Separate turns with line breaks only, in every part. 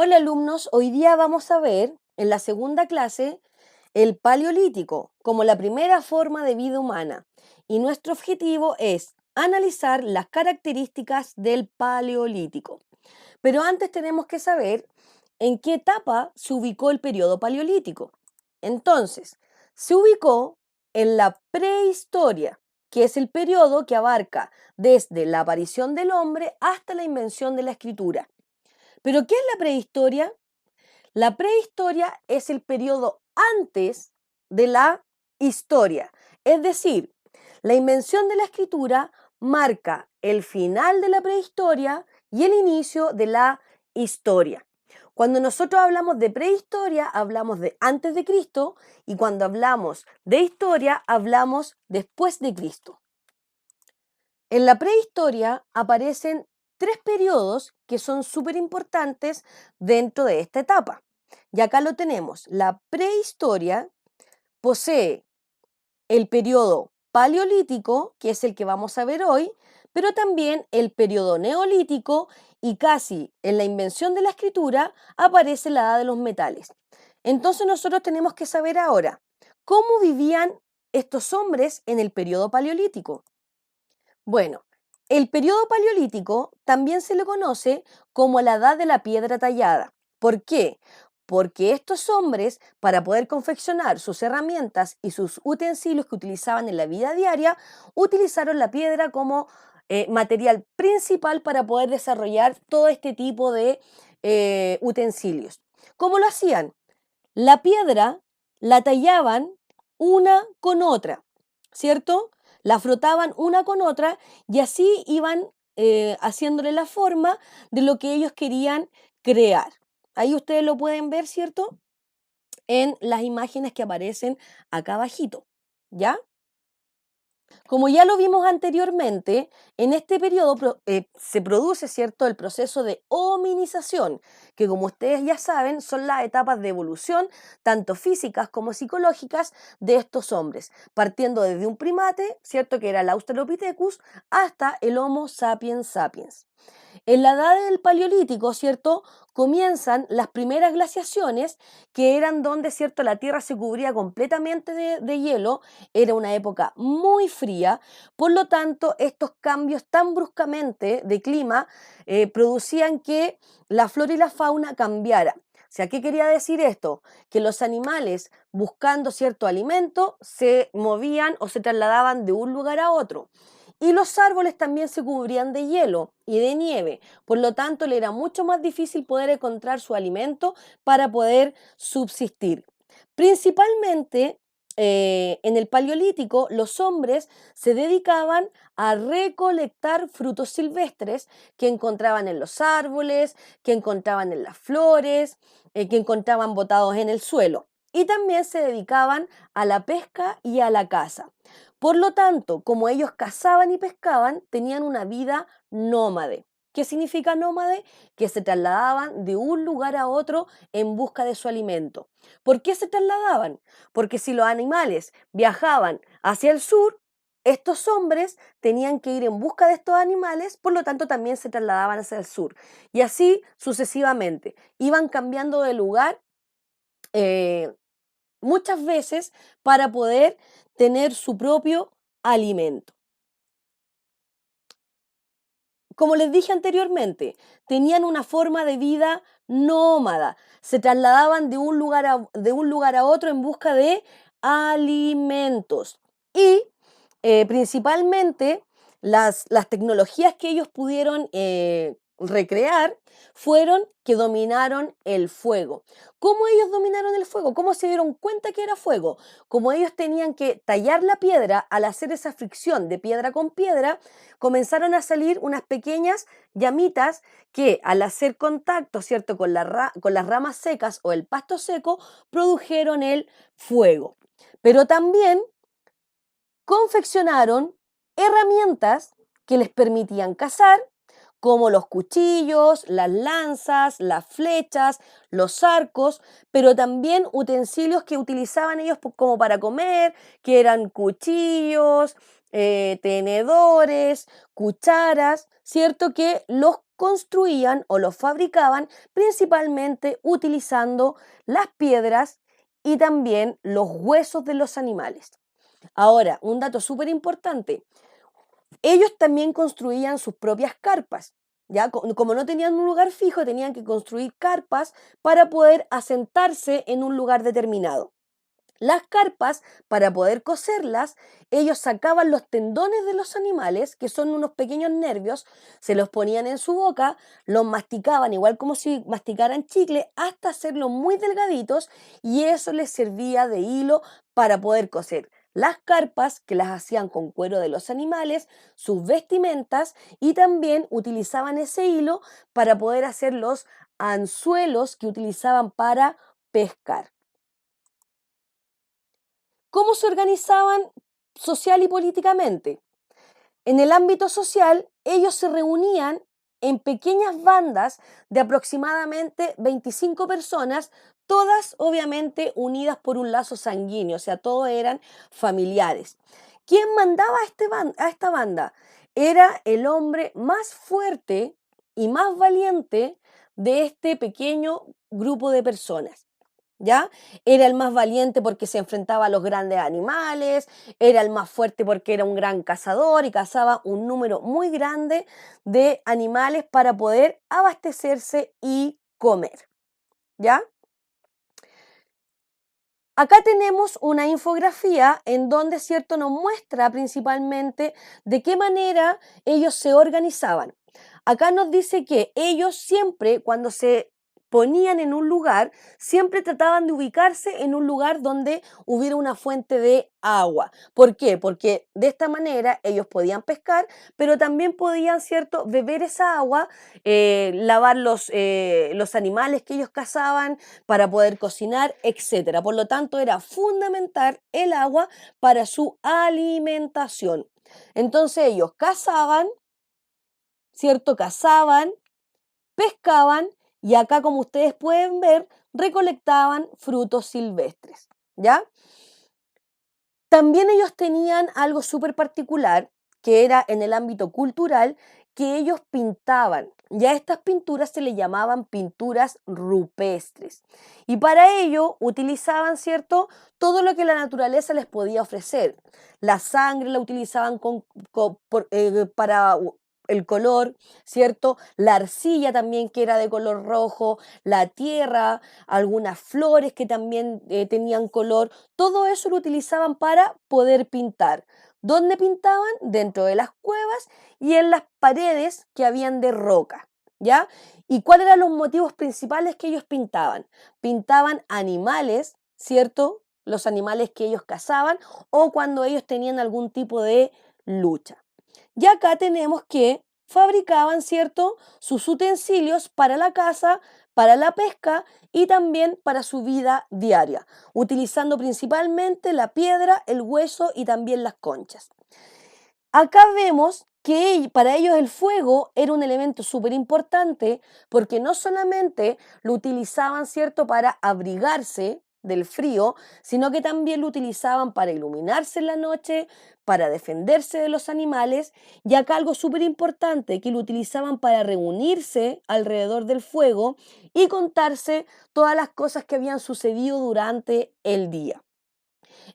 Hola alumnos, hoy día vamos a ver en la segunda clase el Paleolítico como la primera forma de vida humana y nuestro objetivo es analizar las características del Paleolítico. Pero antes tenemos que saber en qué etapa se ubicó el periodo Paleolítico. Entonces, se ubicó en la prehistoria, que es el periodo que abarca desde la aparición del hombre hasta la invención de la escritura. ¿Pero qué es la prehistoria? La prehistoria es el periodo antes de la historia. Es decir, la invención de la escritura marca el final de la prehistoria y el inicio de la historia. Cuando nosotros hablamos de prehistoria, hablamos de antes de Cristo, y cuando hablamos de historia, hablamos después de Cristo. En la prehistoria aparecen tres periodos que son súper importantes dentro de esta etapa. Y acá lo tenemos. La prehistoria posee el periodo paleolítico, que es el que vamos a ver hoy, pero también el periodo neolítico, y casi en la invención de la escritura aparece la edad de los metales. Entonces nosotros tenemos que saber ahora cómo vivían estos hombres en el periodo paleolítico. Bueno, el periodo paleolítico también se le conoce como la edad de la piedra tallada. ¿Por qué? Porque estos hombres, para poder confeccionar sus herramientas y sus utensilios que utilizaban en la vida diaria, utilizaron la piedra como material principal para poder desarrollar todo este tipo de utensilios. ¿Cómo lo hacían? La piedra la tallaban una con otra, ¿cierto? La frotaban una con otra y así iban haciéndole la forma de lo que ellos querían crear. Ahí ustedes lo pueden ver, ¿cierto? En las imágenes que aparecen acá abajito, ¿ya? Como ya lo vimos anteriormente, en este periodo se produce, ¿cierto?, el proceso de hominización, que como ustedes ya saben, son las etapas de evolución, tanto físicas como psicológicas, de estos hombres, partiendo desde un primate, ¿cierto?, que era el Australopithecus, hasta el Homo sapiens sapiens. En la edad del Paleolítico, ¿cierto? Comienzan las primeras glaciaciones, que eran donde, ¿cierto?, la Tierra se cubría completamente de hielo. Era una época muy fría, por lo tanto, estos cambios tan bruscamente de clima producían que la flora y la fauna cambiara. O sea, ¿qué quería decir esto? Que los animales, buscando cierto alimento, se movían o se trasladaban de un lugar a otro. Y los árboles también se cubrían de hielo y de nieve, por lo tanto le era mucho más difícil poder encontrar su alimento para poder subsistir. Principalmente en el Paleolítico los hombres se dedicaban a recolectar frutos silvestres que encontraban en los árboles, que encontraban en las flores, que encontraban botados en el suelo. Y también se dedicaban a la pesca y a la caza. Por lo tanto, como ellos cazaban y pescaban, tenían una vida nómade. ¿Qué significa nómade? Que se trasladaban de un lugar a otro en busca de su alimento. ¿Por qué se trasladaban? Porque si los animales viajaban hacia el sur, estos hombres tenían que ir en busca de estos animales, por lo tanto también se trasladaban hacia el sur. Y así sucesivamente. Iban cambiando de lugar eh, muchas veces para poder tener su propio alimento. Como les dije anteriormente, tenían una forma de vida nómada, se trasladaban de un lugar a otro en busca de alimentos y principalmente las tecnologías que ellos pudieron recrear fueron que dominaron el fuego. ¿Cómo ellos dominaron el fuego? ¿Cómo se dieron cuenta que era fuego? Como ellos tenían que tallar la piedra, al hacer esa fricción de piedra con piedra, comenzaron a salir unas pequeñas llamitas que al hacer contacto, ¿cierto?, con las ramas secas o el pasto seco, produjeron el fuego. Pero también confeccionaron herramientas que les permitían cazar, como los cuchillos, las lanzas, las flechas, los arcos, pero también utensilios que utilizaban ellos como para comer, que eran cuchillos, tenedores, cucharas, ¿cierto? Que los construían o los fabricaban principalmente utilizando las piedras y también los huesos de los animales. Ahora, un dato súper importante, ellos también construían sus propias carpas. ¿Ya? Como no tenían un lugar fijo, tenían que construir carpas para poder asentarse en un lugar determinado. Las carpas, para poder coserlas, ellos sacaban los tendones de los animales, que son unos pequeños nervios, se los ponían en su boca, los masticaban igual como si masticaran chicle, hasta hacerlos muy delgaditos, y eso les servía de hilo para poder coser las carpas, que las hacían con cuero de los animales, sus vestimentas, y también utilizaban ese hilo para poder hacer los anzuelos que utilizaban para pescar. ¿Cómo se organizaban social y políticamente? En el ámbito social, ellos se reunían en pequeñas bandas de aproximadamente 25 personas, todas obviamente unidas por un lazo sanguíneo, o sea, todos eran familiares. ¿Quién mandaba a esta banda? Era el hombre más fuerte y más valiente de este pequeño grupo de personas. ¿Ya? Era el más valiente porque se enfrentaba a los grandes animales, era el más fuerte porque era un gran cazador y cazaba un número muy grande de animales para poder abastecerse y comer, ¿ya? Acá tenemos una infografía en donde, ¿cierto?, nos muestra principalmente de qué manera ellos se organizaban. Acá nos dice que ellos siempre, cuando se ponían en un lugar, siempre trataban de ubicarse en un lugar donde hubiera una fuente de agua. ¿Por qué? Porque de esta manera ellos podían pescar, pero también podían, ¿cierto?, beber esa agua, lavar los animales que ellos cazaban para poder cocinar, etcétera. Por lo tanto, era fundamental el agua para su alimentación. Entonces ellos cazaban, ¿cierto? Cazaban, pescaban y acá, como ustedes pueden ver, recolectaban frutos silvestres, ¿ya? También ellos tenían algo súper particular, que era en el ámbito cultural, que ellos pintaban. Ya estas pinturas se le llamaban pinturas rupestres. Y para ello utilizaban, ¿cierto?, todo lo que la naturaleza les podía ofrecer. La sangre la utilizaban para el color, ¿cierto? La arcilla también, que era de color rojo, la tierra, algunas flores que también tenían color. Todo eso lo utilizaban para poder pintar. ¿Dónde pintaban? Dentro de las cuevas y en las paredes que habían de roca, ¿ya? ¿Y cuáles eran los motivos principales que ellos pintaban? Pintaban animales, ¿cierto? Los animales que ellos cazaban o cuando ellos tenían algún tipo de lucha. Y acá tenemos que fabricaban, ¿cierto?, sus utensilios para la caza, para la pesca y también para su vida diaria, utilizando principalmente la piedra, el hueso y también las conchas. Acá vemos que para ellos el fuego era un elemento súper importante porque no solamente lo utilizaban, ¿cierto?, para abrigarse del frío, sino que también lo utilizaban para iluminarse en la noche, para defenderse de los animales, y acá algo súper importante, que lo utilizaban para reunirse alrededor del fuego y contarse todas las cosas que habían sucedido durante el día.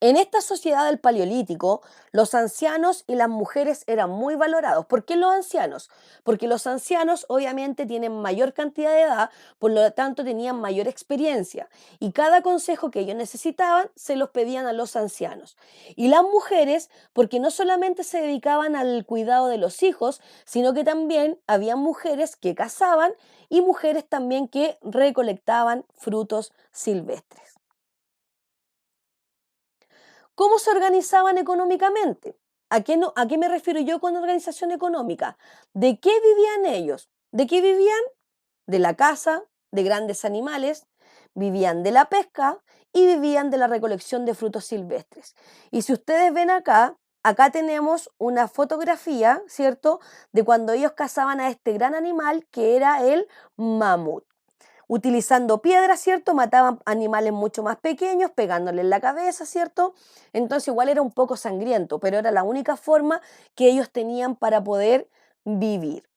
En esta sociedad del Paleolítico, los ancianos y las mujeres eran muy valorados. ¿Por qué los ancianos? Porque los ancianos obviamente tienen mayor cantidad de edad, por lo tanto tenían mayor experiencia. Y cada consejo que ellos necesitaban se los pedían a los ancianos. Y las mujeres, porque no solamente se dedicaban al cuidado de los hijos, sino que también había mujeres que cazaban y mujeres también que recolectaban frutos silvestres. ¿Cómo se organizaban económicamente? ¿A qué me refiero yo con organización económica? ¿De qué vivían ellos? ¿De qué vivían? De la caza, de grandes animales, vivían de la pesca y vivían de la recolección de frutos silvestres. Y si ustedes ven acá, acá tenemos una fotografía, ¿cierto?, de cuando ellos cazaban a este gran animal que era el mamut. Utilizando piedras, ¿cierto? Mataban animales mucho más pequeños, pegándole en la cabeza, ¿cierto? Entonces igual era un poco sangriento, pero era la única forma que ellos tenían para poder vivir.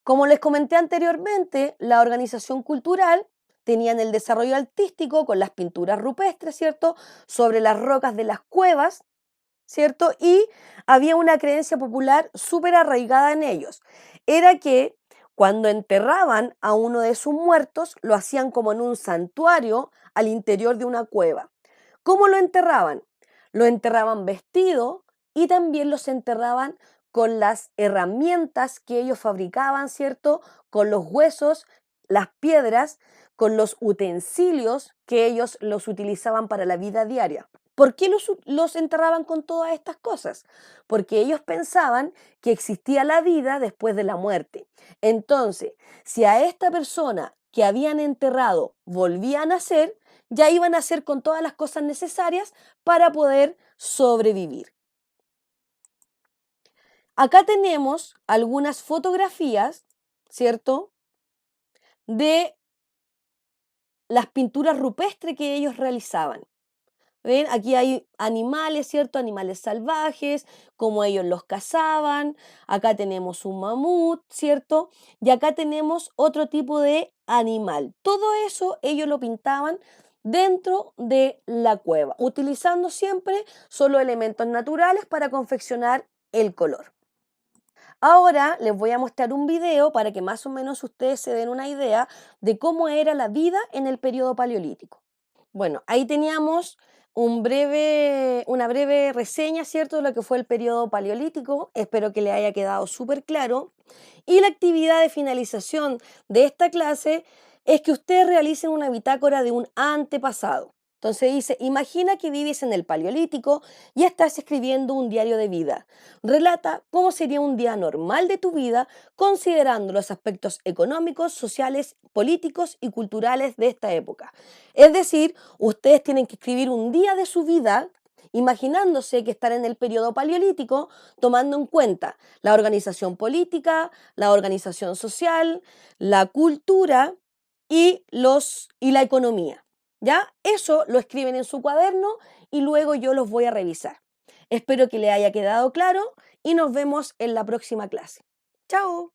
Como les comenté anteriormente, la organización cultural tenían el desarrollo artístico con las pinturas rupestres, ¿cierto? Sobre las rocas de las cuevas, ¿cierto? Y había una creencia popular súper arraigada en ellos. Era que cuando enterraban a uno de sus muertos, lo hacían como en un santuario al interior de una cueva. ¿Cómo lo enterraban? Lo enterraban vestido y también los enterraban con las herramientas que ellos fabricaban, ¿cierto? Con los huesos, las piedras, con los utensilios que ellos los utilizaban para la vida diaria. ¿Por qué los enterraban con todas estas cosas? Porque ellos pensaban que existía la vida después de la muerte. Entonces, si a esta persona que habían enterrado volvía a nacer, ya iban a nacer con todas las cosas necesarias para poder sobrevivir. Acá tenemos algunas fotografías, ¿cierto? De las pinturas rupestres que ellos realizaban. ¿Ven? Aquí hay animales, ¿cierto? Animales salvajes, como ellos los cazaban. Acá tenemos un mamut, ¿cierto? Y acá tenemos otro tipo de animal. Todo eso ellos lo pintaban dentro de la cueva, utilizando siempre solo elementos naturales para confeccionar el color. Ahora les voy a mostrar un video para que más o menos ustedes se den una idea de cómo era la vida en el periodo paleolítico. Bueno, ahí teníamos una breve reseña, ¿cierto?, de lo que fue el periodo paleolítico. Espero que le haya quedado súper claro. Y la actividad de finalización de esta clase es que ustedes realicen una bitácora de un antepasado. Entonces dice, imagina que vives en el Paleolítico y estás escribiendo un diario de vida. Relata cómo sería un día normal de tu vida considerando los aspectos económicos, sociales, políticos y culturales de esta época. Es decir, ustedes tienen que escribir un día de su vida imaginándose que están en el periodo paleolítico, tomando en cuenta la organización política, la organización social, la cultura y la economía. ¿Ya? Eso lo escriben en su cuaderno y luego yo los voy a revisar. Espero que le haya quedado claro y nos vemos en la próxima clase. ¡Chao!